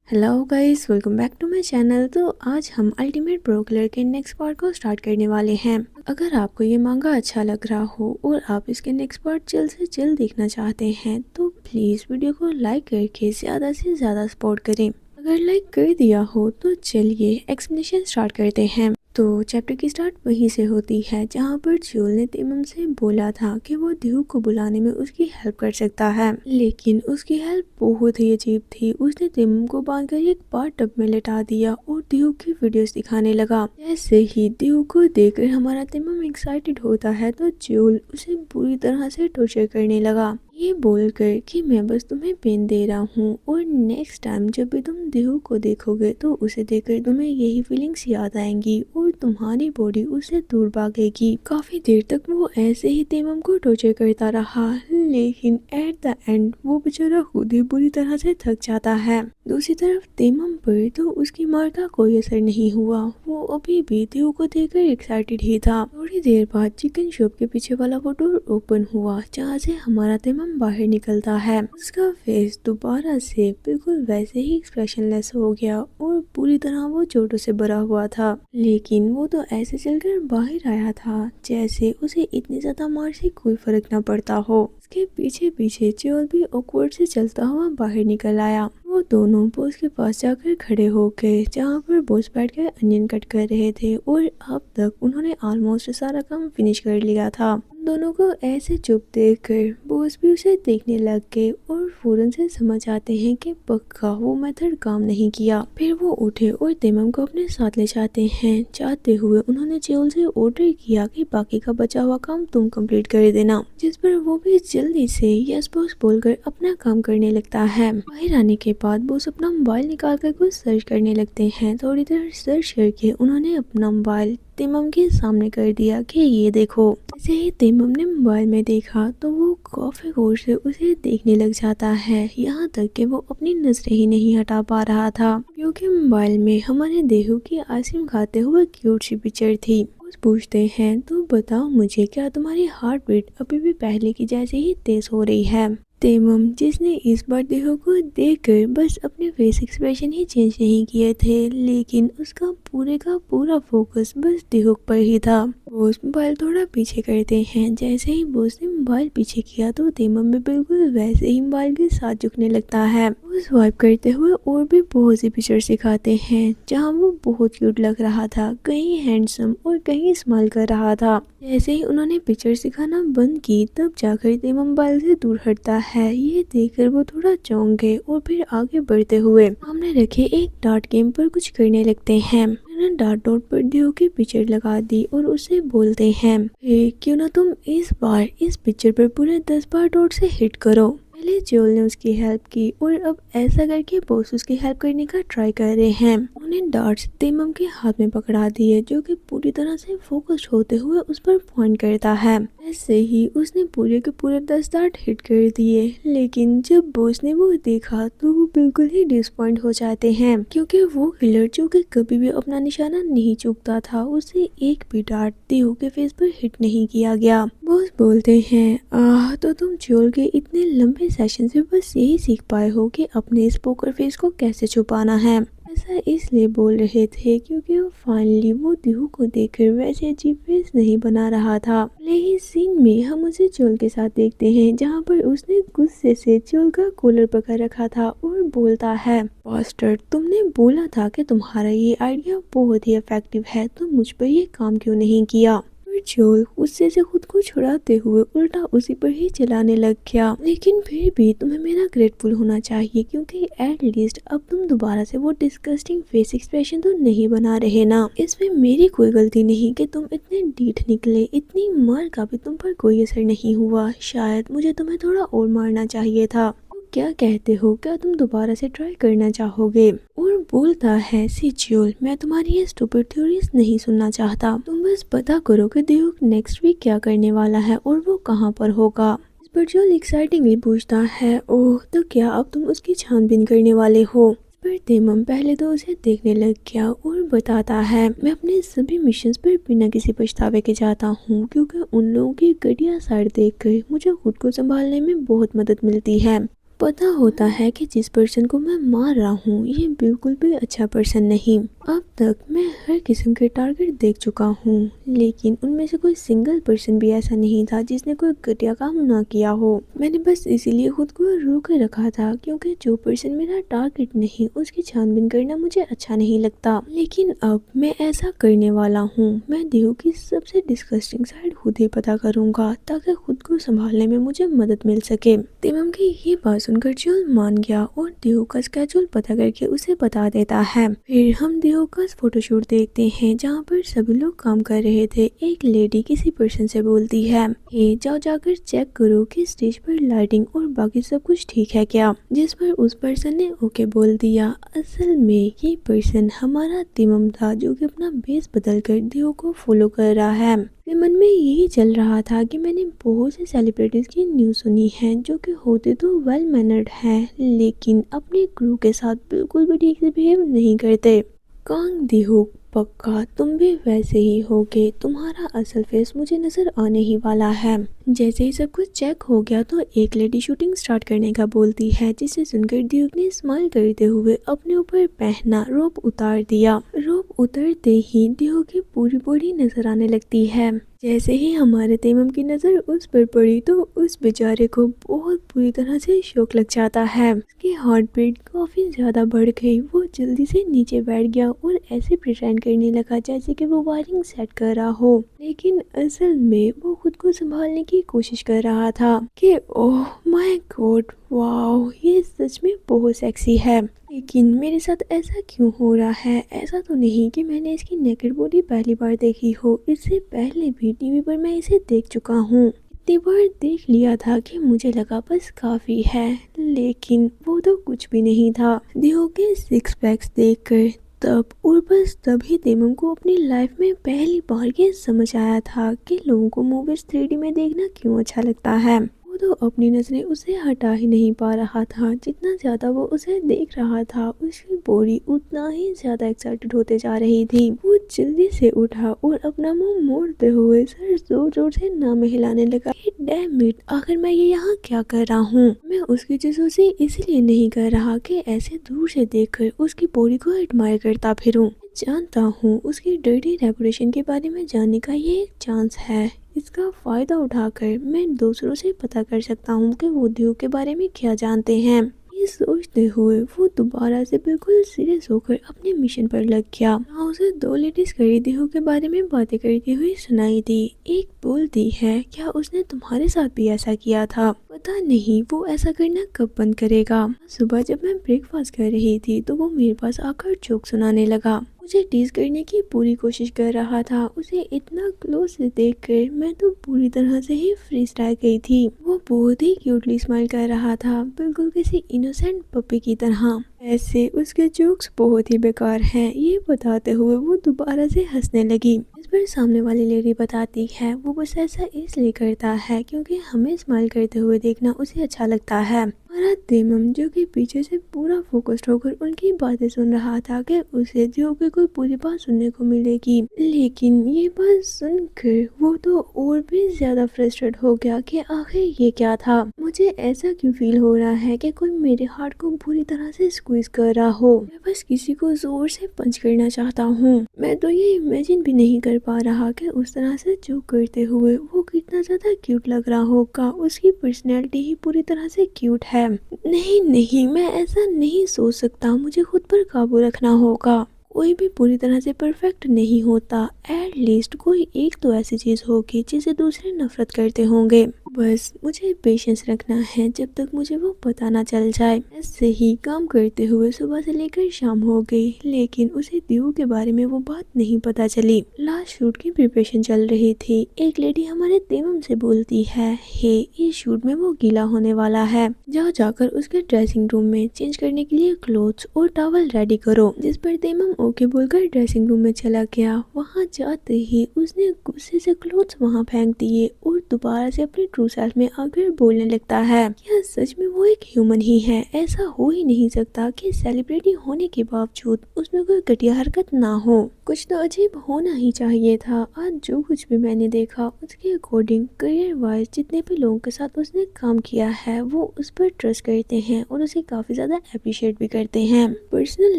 Hello guys, welcome back to my channel. तो आज हम अल्टीमेट प्रो किलर के नेक्स्ट पार्ट को स्टार्ट करने वाले हैं। अगर आपको ये मांगा अच्छा लग रहा हो और आप इसके नेक्स्ट पार्ट जल्द से जल्द देखना चाहते हैं तो प्लीज़ वीडियो को लाइक करके ज़्यादा से ज़्यादा सपोर्ट करें। अगर लाइक कर दिया हो तो चलिए एक्सप्लेनेशन स्टार्ट करते हैं। तो चैप्टर की स्टार्ट वहीं से होती है जहाँ पर ज्यूल ने तेमम से बोला था कि वो दिहू को बुलाने में उसकी हेल्प कर सकता है, लेकिन उसकी हेल्प बहुत ही अजीब थी। उसने तेमम को बांधकर एक बार टब में लेटा दिया और दिहू की वीडियोस दिखाने लगा। जैसे ही दिहू को देखकर हमारा तेमम एक्साइटेड होता है तो ज्यूल उसे बुरी तरह से टॉर्चर करने लगा, ये बोलकर कि मैं बस तुम्हें पेन दे रहा हूँ और नेक्स्ट टाइम जब भी तुम दिहू को देखोगे तो उसे देखकर तुम्हें यही फीलिंग्स याद आएंगी और तुम्हारी बॉडी उससे दूर भागेगी। काफी देर तक वो ऐसे ही तेमम को टॉर्चर करता रहा, लेकिन एट द एंड वो बेचारा खुद ही बुरी तरह से थक जाता है। दूसरी तरफ तेमम पर तो उसकी मार का कोई असर नहीं हुआ, वो अभी भी दिहू को देखकर एक्साइटेड ही था। थोड़ी देर बाद चिकन शॉप के पीछे वाला वो डोर ओपन हुआ जहाँ से हमारा तेमम बाहर निकलता है। उसका फेस दोबारा से बिल्कुल वैसे ही एक्सप्रेशनलेस हो गया और पूरी तरह वो चोटों से भरा हुआ था, लेकिन वो तो ऐसे चलकर बाहर आया था जैसे उसे इतनी ज्यादा मार से कोई फर्क ना पड़ता हो। उसके पीछे पीछे ज्यूल भी ऑकवर्ड से चलता हुआ बाहर निकल आया। वो दोनों बॉस के पास जाकर खड़े हो गए जहाँ पर बॉस बैठकर अनियन कट कर रहे थे और अब तक उन्होंने ऑलमोस्ट सारा काम फिनिश कर लिया था। दोनों को ऐसे चुप देखकर बॉस भी उसे देखने लग गए और फौरन से समझ आते हैं कि पक्का वो मेथड काम नहीं किया। फिर वो उठे और तेमम को अपने साथ ले जाते हैं। जाते हुए उन्होंने ज्यूल से ऑर्डर किया कि बाकी का बचा हुआ काम तुम कंप्लीट कर देना, जिस पर वो भी जल्दी से यस बॉस बोलकर अपना काम करने लगता है। बाहर आने के बाद बॉस अपना मोबाइल निकाल कर कुछ सर्च करने लगते हैं। थोड़ी देर सर्च करके उन्होंने अपना मोबाइल तेमम के सामने कर दिया कि ये देखो। जैसे ही तेमम ने मोबाइल में देखा तो वो काफी गौर से उसे देखने लग जाता है, यहाँ तक कि वो अपनी नजरें ही नहीं हटा पा रहा था क्योंकि मोबाइल में हमारे देहू की आइसक्रीम खाते हुए क्यूट सी पिक्चर थी। बॉस पूछते हैं तो बताओ मुझे, क्या तुम्हारी हार्ट बीट अभी भी पहले की जैसे ही तेज हो रही है? तेमम, जिसने इस बार देहू को देखकर बस अपने फेस एक्सप्रेशन ही चेंज नहीं किए थे, लेकिन उसका पूरे का पूरा फोकस बस देहू पर ही था। बॉस मोबाइल थोड़ा पीछे करते हैं। जैसे ही बॉस ने मोबाइल पीछे किया तो तेमम भी बिल्कुल वैसे ही मोबाइल के साथ झुकने लगता है। वो स्वाइप करते हुए और भी बहुत सी पिक्चर्स दिखाते हैं जहाँ वो बहुत क्यूट लग रहा था, कहीं हैंडसम और कहीं स्माइल कर रहा था। जैसे ही उन्होंने पिक्चर्स दिखाना बंद की तब जाकर तेमम मोबाइल से दूर हटता है। ये देखकर वो थोड़ा चौंक गए और फिर आगे बढ़ते हुए सामने रखे एक डार्ट गेम पर कुछ करने लगते हैं। उन्होंने डार्ट डॉट पर दियो की पिक्चर लगा दी और उसे बोलते हैं, क्यों ना तुम इस बार इस पिक्चर पर पूरे 10 बार डॉट से हिट करो। पहले ज्यूल ने उसकी हेल्प की और अब ऐसा करके बॉस उसकी हेल्प करने का ट्राई कर रहे हैं। उन्हें डार्ट्स तेमम के हाथ में पकड़ा दिए जो कि पूरी तरह से फोकस्ड होते हुए उस पर पॉइंट करता है। ऐसे ही उसने पूरे के पूरे 10 डार्ट हिट कर दिए, लेकिन जब बॉस ने वो देखा तो वो बिल्कुल ही डिसपॉइंट हो जाते हैं क्योंकि वो किलर जो कि कभी भी अपना निशाना नहीं चूकता था, उसे एक भी डार्ट दिहू के फेस पर हिट नहीं किया गया। बॉस बोलते हैं, तो तुम ज्यूल के इतने लंबे सेशन से बस यही सीख पाए हो कि अपने इस पोकर फेस को कैसे छुपाना है। ऐसा इसलिए बोल रहे थे क्योंकि वो फाइनली वो दिहू को देखकर वैसे अजीब फेस नहीं बना रहा था। लेकिन सीन में हम उसे ज्यूल के साथ देखते हैं जहाँ पर उसने गुस्से से ज्यूल का कॉलर पकड़ रखा था और बोलता है, बास्टर्ड, तुमने बोला था कि तुम्हारा ये आइडिया बहुत ही इफेक्टिव है, तो मुझ पर ये काम क्यों नहीं किया? ज्यूल गुस्से से खुद को छुड़ाते हुए उल्टा उसी पर ही चलाने लग गया। लेकिन फिर भी तुम्हें मेरा ग्रेटफुल होना चाहिए क्योंकि एट लीस्ट अब तुम दोबारा से वो डिस्गस्टिंग फेस एक्सप्रेशन तो नहीं बना रहे ना। इसमें मेरी कोई गलती नहीं कि तुम इतने ढीठ निकले, इतनी मार का भी तुम पर कोई असर नहीं हुआ। शायद मुझे तुम्हें थोड़ा और मारना चाहिए था। क्या कहते हो, क्या तुम दोबारा से ट्राई करना चाहोगे? और बोलता है, सी ज्यूल, मैं तुम्हारी ये स्टूपिड थ्योरीज नहीं सुनना चाहता। तुम बस पता करो कि देहू नेक्स्ट वीक क्या करने वाला है और वो कहाँ पर होगा। इस पर ज्यूल एक्साइटिंगली पूछता है, ओह, तो क्या अब तुम उसकी छानबीन करने वाले हो? पर तेमम पहले तो उसे देखने लग गया और बताता है, मैं अपने सभी मिशंस पर बिना किसी पछतावे के जाता हूँ क्योंकि उन लोगों की घटिया साइड देखकर मुझे खुद को संभालने में बहुत मदद मिलती है। पता होता है कि जिस पर्सन को मैं मार रहा हूँ ये बिल्कुल भी अच्छा पर्सन नहीं। अब तक मैं हर किस्म के टारगेट देख चुका हूँ, लेकिन उनमें से कोई सिंगल पर्सन भी ऐसा नहीं था जिसने कोई घटिया काम ना किया हो। मैंने बस इसीलिए खुद को रोक के रखा था, क्योंकि जो पर्सन मेरा टारगेट नहीं उसकी छानबीन करना मुझे अच्छा नहीं लगता। लेकिन अब मैं ऐसा करने वाला हूँ। मैं देहू की सबसे डिस्गस्टिंग साइड खुद ही पता करूँगा, ताकि खुद को संभालने में मुझे मदद मिल सके। तिमम की ये बात सुनकर जोल मान गया और देहू का स्केड्यूल पता करके उसे बता देता है। फिर हम देहू का फोटोशूट देखते हैं जहाँ पर सभी लोग काम कर रहे थे। एक लेडी किसी पर्सन से बोलती है, हे जाओ जाकर चेक करो कि स्टेज पर लाइटिंग और बाकी सब कुछ ठीक है क्या, जिस पर उस पर्सन ने ओके बोल दिया। असल में ये पर्सन हमारा तिमम था, जो कि अपना बेस बदल कर देहू को फॉलो कर रहा है। मेरे मन में यही चल रहा था कि मैंने बहुत से सेलिब्रिटीज की न्यूज़ सुनी है जो कि होते तो वेल मैनर्ड हैं, लेकिन अपने क्रू के साथ बिल्कुल भी ठीक से बिहेव नहीं करते। कांग देहू, पक्का तुम भी वैसे ही होगे। तुम्हारा असल फेस मुझे नजर आने ही वाला है। जैसे ही सब कुछ चेक हो गया तो एक लेडी शूटिंग स्टार्ट करने का बोलती है, जिसे सुनकर ड्यूक ने स्माइल करते हुए अपने ऊपर पहना रोप उतार दिया। रोप उतरते ही ड्यूक की पूरी बॉडी नजर आने लगती है। जैसे ही हमारे तेमम की नज़र उस पर पड़ी तो उस बेचारे को बहुत बुरी तरह से शौक लग जाता है। उसकी हार्ट बीट काफ़ी ज़्यादा बढ़ गई। वो जल्दी से नीचे बैठ गया और ऐसे प्रिटेंड करने लगा जैसे कि वो वायरिंग सेट कर रहा हो, लेकिन असल में वो खुद को संभालने की कोशिश कर रहा था कि ओह माय गॉड, वाओ ये सच में बहुत सेक्सी है। लेकिन मेरे साथ ऐसा क्यों हो रहा है? ऐसा तो नहीं कि मैंने इसकी नेकेड बॉडी पहली बार देखी हो। इससे पहले भी टीवी पर मैं इसे देख चुका हूँ। इतनी बार देख लिया था कि मुझे लगा बस काफ़ी है, लेकिन वो तो कुछ भी नहीं था। देहो के सिक्स पैक्स देखकर तब और बस तभी तेमम को अपनी लाइफ में पहली बार ये समझ आया था कि लोगों को मूवीज 3D में देखना क्यों अच्छा लगता है। वो तो अपनी नजरें उसे हटा ही नहीं पा रहा था। जितना ज्यादा वो उसे देख रहा था उसकी बॉडी उतना ही ज्यादा एक्साइटेड होते जा रही थी। वो जल्दी से उठा और अपना मुंह मोड़ते हुए सर जोर जोर से नाम हिलाने लगा। डैम इट, आखिर मैं ये यहाँ क्या कर रहा हूँ? मैं उसकी चीजों से इसलिए नहीं कर रहा कि ऐसे दूर से देखकर उसकी बॉडी को एडमायर करता फिरूं। जानता हूँ उसकी डर्टी रेपुटेशन के बारे में जानने का ये एक चांस है। इसका फायदा उठाकर मैं दूसरों से पता कर सकता हूँ कि वो उद्योग के बारे में क्या जानते हैं। ये सोचते हुए वो दोबारा से बिल्कुल सीरियस होकर अपने मिशन पर लग गया। उसे दो लेडीज खरीदेहू के बारे में बातें करती हुई सुनाई दी। एक बोलती है, क्या उसने तुम्हारे साथ भी ऐसा किया था? पता नहीं वो ऐसा करना कब बंद करेगा। सुबह जब मैं ब्रेकफास्ट कर रही थी तो वो मेरे पास आकर जोक सुनाने लगा। मुझे टीज करने की पूरी कोशिश कर रहा था। उसे इतना क्लोज से देखकर मैं तो पूरी तरह से ही फ्रीज रह गई थी। वो बहुत ही क्यूटली स्माइल कर रहा था, बिल्कुल किसी इनोसेंट पपी की तरह। ऐसे उसके जोक्स बहुत ही बेकार हैं। ये बताते हुए वो दोबारा से हंसने लगी। इस पर सामने वाली लेडी बताती है, वो बस ऐसा इसलिए करता है क्योंकि हमें स्माइल करते हुए देखना उसे अच्छा लगता है। हमारा तेमम जो कि पीछे से पूरा फोकस्ड होकर उनकी बातें सुन रहा था कि उसे जो कि कोई पूरी बात सुनने को मिलेगी, लेकिन ये बात सुनकर वो तो और भी ज्यादा फ्रस्ट्रेट हो गया कि आखिर ये क्या था। मुझे ऐसा क्यों फील हो रहा है कि कोई मेरे हार्ट को बुरी तरह से स्क्वीज कर रहा हो। मैं बस किसी को जोर से पंच करना चाहता हूँ। मैं तो ये इमेजिन भी नहीं कर पा रहा कि उस तरह से जोक करते हुए वो कितना ज्यादा क्यूट लग रहा होगा। उसकी पर्सनैलिटी ही पूरी तरह से क्यूट है। नहीं नहीं, मैं ऐसा नहीं सोच सकता। मुझे खुद पर काबू रखना होगा। कोई भी पूरी तरह से परफेक्ट नहीं होता। एट लीस्ट कोई एक तो ऐसी चीज होगी जिसे दूसरे नफरत करते होंगे। बस मुझे पेशेंस रखना है जब तक मुझे वो पता ना चल जाए। ऐसे ही काम करते हुए सुबह से लेकर शाम हो गई, लेकिन उसे दियो के बारे में वो बात नहीं पता चली। लास्ट शूट की प्रिपरेशन चल रही थी। एक लेडी हमारे तेमम से बोलती है, हे इस शूट में वो गीला होने वाला है, जाओ जाकर उसके ड्रेसिंग रूम में चेंज करने के लिए क्लोथ्स और टॉवल रेडी करो। जिस पर तेमम ओके बोलकर ड्रेसिंग रूम में चला गया। वहाँ जाते ही उसने गुस्से से क्लोथ्स वहाँ फेंक दिए और दोबारा से अपनी ट्रू सेल्फ में आकर बोलने लगता है क्या सच में वो एक ह्यूमन ही है। ऐसा हो ही नहीं सकता कि सेलिब्रिटी होने के बावजूद उसमें कोई घटिया हरकत ना हो। कुछ तो अजीब होना ही चाहिए था। आज जो कुछ भी मैंने देखा उसके अकॉर्डिंग करियर वाइज जितने भी लोगों के साथ उसने काम किया है वो उस पर ट्रस्ट करते हैं और उसे काफी ज्यादा अप्रिशिएट भी करते हैं। पर्सनल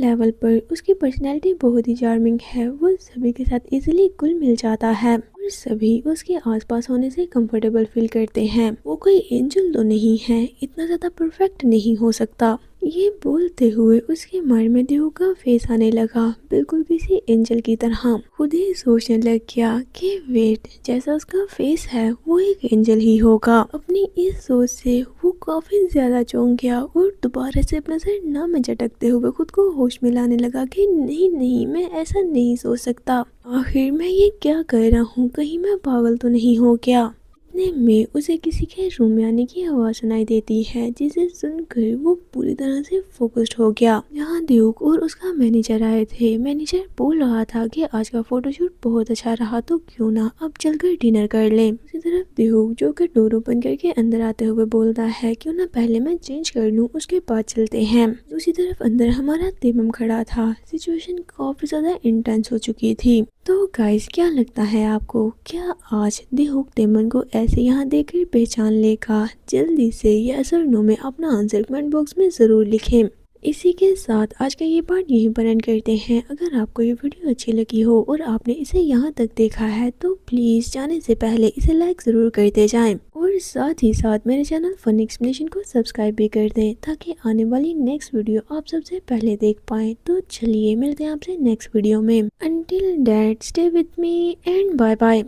लेवल पर उसकी पर्सनैलिटी बहुत ही चार्मिंग है। वो सभी के साथ इजीली घुल मिल जाता है और सभी उसके आसपास होने से कंफर्टेबल फील करते हैं। वो कोई एंजल तो नहीं है, इतना ज्यादा परफेक्ट नहीं हो सकता। ये बोलते हुए उसके माइंड में देव का फेस आने लगा, बिल्कुल किसी एंजल की तरह। खुद ही सोचने लग गया कि वेट, जैसा उसका फेस है वो एक एंजल ही होगा। अपनी इस सोच से वो काफी ज्यादा चौंक गया और दोबारा से अपना सर ना में झटकते हुए खुद को होश में लाने लगा कि नहीं नहीं, मैं ऐसा नहीं सोच सकता। आखिर मैं ये क्या कर रहा हूँ, कहीं मैं पागल तो नहीं हो गया। इतने में उसे किसी के रूम में आने की आवाज़ सुनाई देती है, जिसे सुनकर वो पूरी तरह से फोकस्ड हो गया। यहाँ ड्यूक और उसका मैनेजर आए थे। मैनेजर बोल रहा था कि आज का फोटोशूट बहुत अच्छा रहा, तो क्यों ना अब चलकर डिनर कर लें। उसी तरफ ड्यूक जो कि डोर ओपन करके अंदर आते हुए बोलता है क्यों ना पहले मैं चेंज कर लूँ, उसके बाद चलते हैं। दूसरी तरफ अंदर हमारा तेमम खड़ा था। सिचुएशन काफी ज्यादा इंटेंस हो चुकी थी। तो गाइस, क्या लगता है आपको, क्या आज दी हुक तेमन को ऐसे यहाँ देखकर पहचान लेगा? जल्दी से यस और नो में अपना आंसर कमेंट बॉक्स में ज़रूर लिखें। इसी के साथ आज का ये पार्ट यहीं पर एंड करते हैं। अगर आपको ये वीडियो अच्छी लगी हो और आपने इसे यहाँ तक देखा है तो प्लीज़ जाने से पहले इसे लाइक ज़रूर करते जाएं और साथ ही साथ मेरे चैनल फन एक्सप्लेनेशन को सब्सक्राइब भी कर दें ताकि आने वाली नेक्स्ट वीडियो आप सबसे पहले देख पाएँ। तो चलिए मिलते हैं आपसे नेक्स्ट वीडियो में। Until that stay with me and bye bye.